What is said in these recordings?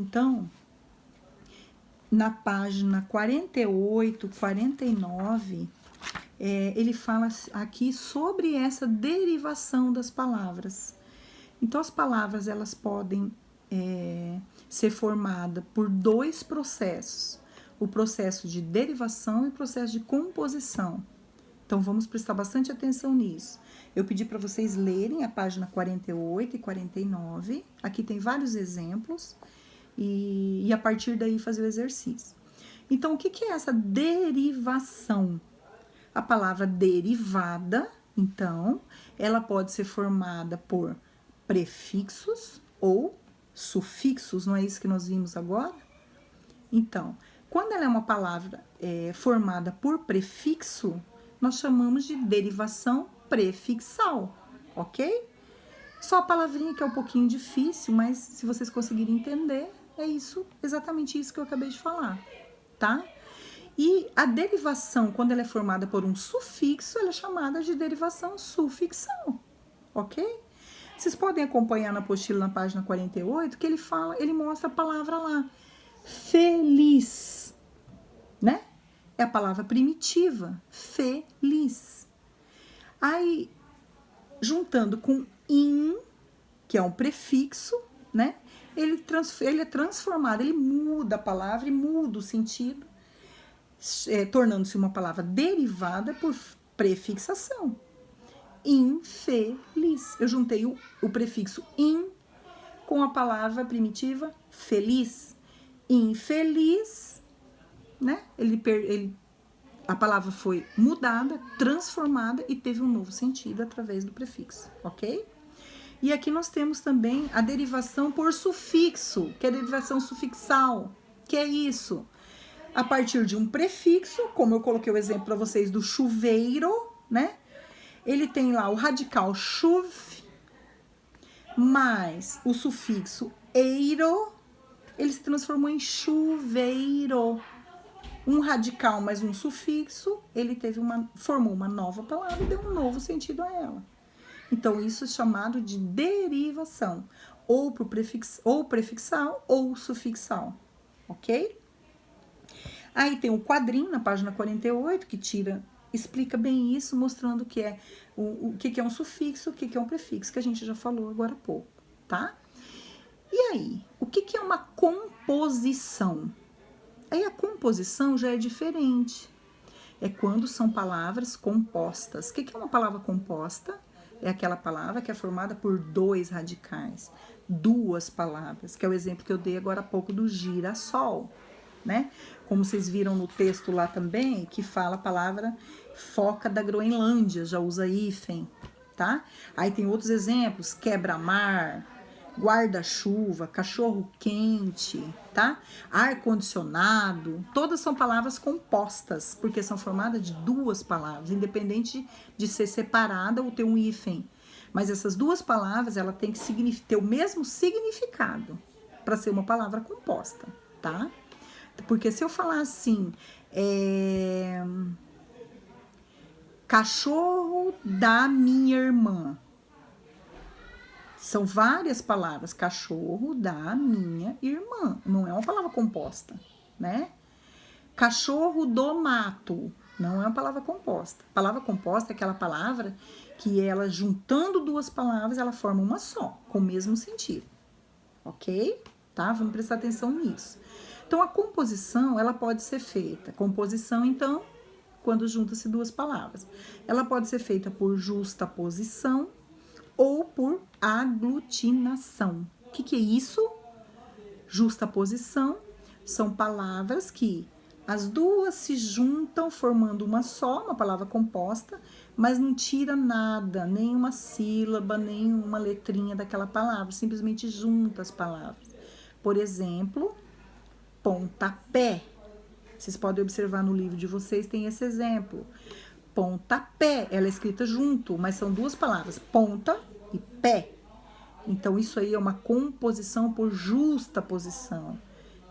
Então, na página 48, 49, ele fala aqui sobre essa derivação das palavras. Então, as palavras, elas podem ser formadas por dois processos. O processo de derivação e o processo de composição. Então, vamos prestar bastante atenção nisso. Eu pedi para vocês lerem a página 48 e 49. Aqui tem vários exemplos. E a partir daí fazer o exercício. Então, o que é essa derivação? A palavra derivada, então, ela pode ser formada por prefixos ou sufixos, não é isso que nós vimos agora? Então, quando ela é uma palavra formada por prefixo, nós chamamos de derivação prefixal, ok? Só a palavrinha que é um pouquinho difícil, mas se vocês conseguirem entender, é isso, exatamente isso que eu acabei de falar, tá? E a derivação, quando ela é formada por um sufixo, ela é chamada de derivação sufixal, ok? Vocês podem acompanhar na apostila na página 48, que ele mostra a palavra lá, feliz, né? É a palavra primitiva, feliz. Aí, juntando com in, que é um prefixo, né? Ele é transformado, ele muda a palavra e muda o sentido, tornando-se uma palavra derivada por prefixação. Infeliz. Eu juntei o prefixo in com a palavra primitiva feliz. Infeliz, né? A palavra foi mudada, transformada e teve um novo sentido através do prefixo, ok? E aqui nós temos também a derivação por sufixo, que é a derivação sufixal. Que é isso? A partir de um prefixo, como eu coloquei o exemplo para vocês do chuveiro, né? Ele tem lá o radical chuv, mais o sufixo eiro, ele se transformou em chuveiro. Um radical mais um sufixo, ele formou uma nova palavra e deu um novo sentido a ela. Então, isso é chamado de derivação, ou prefixal ou sufixal, ok? Aí tem o quadrinho na página 48, que explica bem isso, mostrando que o que é um sufixo, o que é um prefixo, que a gente já falou agora há pouco, tá? E aí, o que é uma composição? Aí a composição já é diferente. É quando são palavras compostas. O que é uma palavra composta? É aquela palavra que é formada por dois radicais, duas palavras, que é o exemplo que eu dei agora há pouco do girassol, né? Como vocês viram no texto lá também, que fala a palavra foca da Groenlândia, já usa hífen, tá? Aí tem outros exemplos, quebra-mar, guarda-chuva, cachorro-quente, tá? Ar-condicionado, todas são palavras compostas, porque são formadas de duas palavras, independente de ser separada ou ter um hífen. Mas essas duas palavras, ela tem que ter o mesmo significado para ser uma palavra composta, tá? Porque se eu falar assim, cachorro da minha irmã, são várias palavras, cachorro da minha irmã, não é uma palavra composta, né? Cachorro do mato, não é uma palavra composta. Palavra composta é aquela palavra que ela, juntando duas palavras, ela forma uma só, com o mesmo sentido, ok? Tá? Vamos prestar atenção nisso. Então, a composição, ela pode ser feita. Composição, então, quando junta-se duas palavras. Ela pode ser feita por justaposição, ou por aglutinação. O que é isso? Justaposição são palavras que as duas se juntam formando uma só, uma palavra composta, mas não tira nada, nem uma sílaba, nem uma letrinha daquela palavra, simplesmente junta as palavras. Por exemplo, pontapé. Vocês podem observar no livro de vocês, tem esse exemplo. Pontapé, ela é escrita junto, mas são duas palavras, ponta e pé. Então, isso aí é uma composição por justaposição.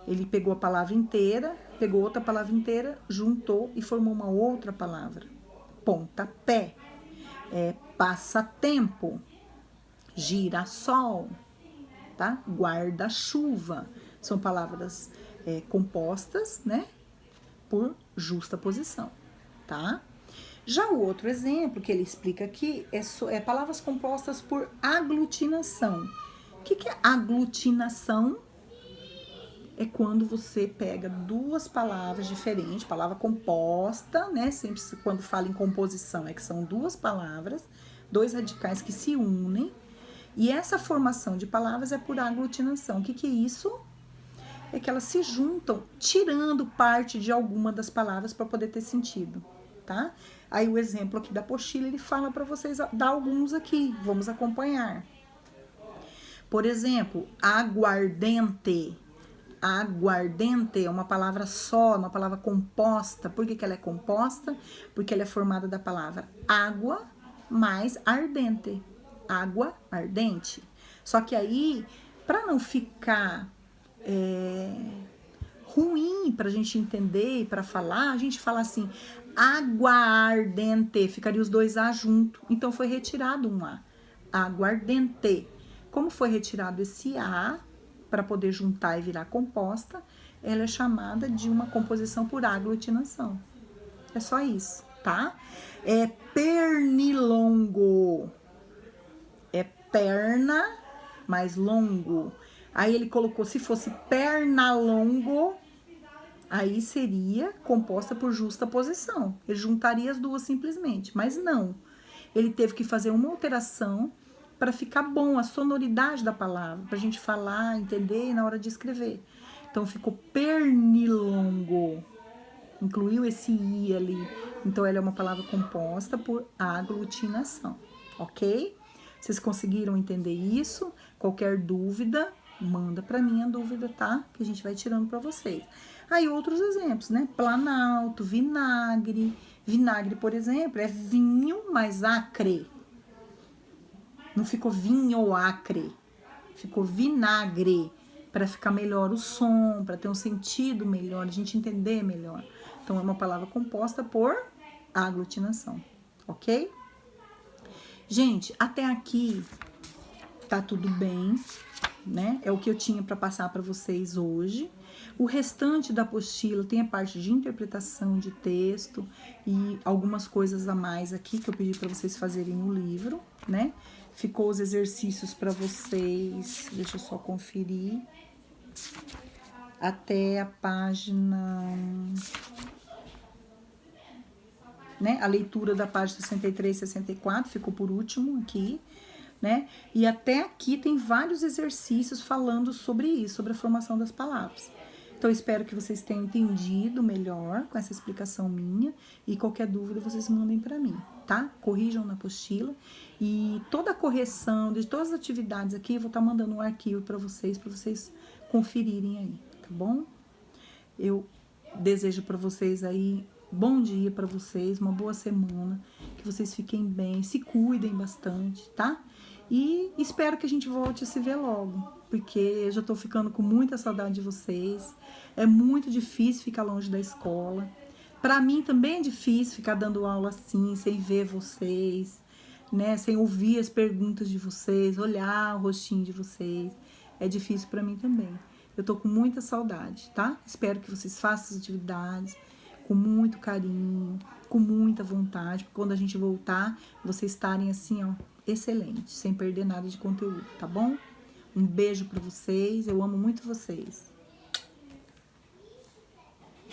Ele pegou a palavra inteira, pegou outra palavra inteira, juntou e formou uma outra palavra. Pontapé, passatempo, girassol, tá? Guarda-chuva. São palavras compostas, né, por justa posição, tá? Já o outro exemplo que ele explica aqui é palavras compostas por aglutinação. O que é aglutinação? É quando você pega duas palavras diferentes, palavra composta, né? Sempre quando fala em composição, é que são duas palavras, dois radicais que se unem, e essa formação de palavras é por aglutinação. O que é isso? É que elas se juntam, tirando parte de alguma das palavras para poder ter sentido, tá? Aí o exemplo aqui da apostila, ele fala para vocês dar alguns aqui, vamos acompanhar. Por exemplo, aguardente. Aguardente é uma palavra só, uma palavra composta. Por que ela é composta? Porque ela é formada da palavra água mais ardente. Água ardente. Só que aí, para não ficar ruim para a gente entender e para falar, a gente fala assim, aguardente, ficaria os dois A junto. Então foi retirado um A. Aguardente. Como foi retirado esse A para poder juntar e virar composta, ela é chamada de uma composição por aglutinação. É só isso, tá? É pernilongo. É perna mais longo. Aí ele colocou, se fosse pernalongo, aí seria composta por justa posição. Ele juntaria as duas simplesmente, mas não. Ele teve que fazer uma alteração para ficar bom a sonoridade da palavra, para a gente falar, entender na hora de escrever. Então ficou pernilongo. Incluiu esse i ali. Então ela é uma palavra composta por aglutinação, ok? Vocês conseguiram entender isso? Qualquer dúvida, manda para mim a dúvida, tá? Que a gente vai tirando para vocês. Aí outros exemplos, né? Planalto, vinagre. Vinagre, por exemplo, é vinho mais acre. Não ficou vinho ou acre. Ficou vinagre, para ficar melhor o som, para ter um sentido melhor, a gente entender melhor. Então, é uma palavra composta por aglutinação, ok? Gente, até aqui tá tudo bem, né? É o que eu tinha para passar para vocês hoje. O restante da apostila tem a parte de interpretação de texto e algumas coisas a mais aqui que eu pedi para vocês fazerem no livro, né? Ficou os exercícios para vocês, deixa eu só conferir, até a página, né? A leitura da página 63 e 64 ficou por último aqui, né? E até aqui tem vários exercícios falando sobre isso, sobre a formação das palavras. Então, eu espero que vocês tenham entendido melhor com essa explicação minha. E qualquer dúvida, vocês mandem para mim, tá? Corrijam na apostila. E toda a correção de todas as atividades aqui, eu vou estar mandando um arquivo para vocês conferirem aí, tá bom? Eu desejo para vocês aí bom dia para vocês, uma boa semana. Que vocês fiquem bem, se cuidem bastante, tá? E espero que a gente volte a se ver logo, porque eu já tô ficando com muita saudade de vocês. É muito difícil ficar longe da escola. Para mim também é difícil ficar dando aula assim, sem ver vocês, né? Sem ouvir as perguntas de vocês, olhar o rostinho de vocês. É difícil para mim também. Eu tô com muita saudade, tá? Espero que vocês façam as atividades com muito carinho, com muita vontade, porque quando a gente voltar, vocês estarem assim, ó, excelente, sem perder nada de conteúdo, tá bom? Um beijo para vocês, eu amo muito vocês.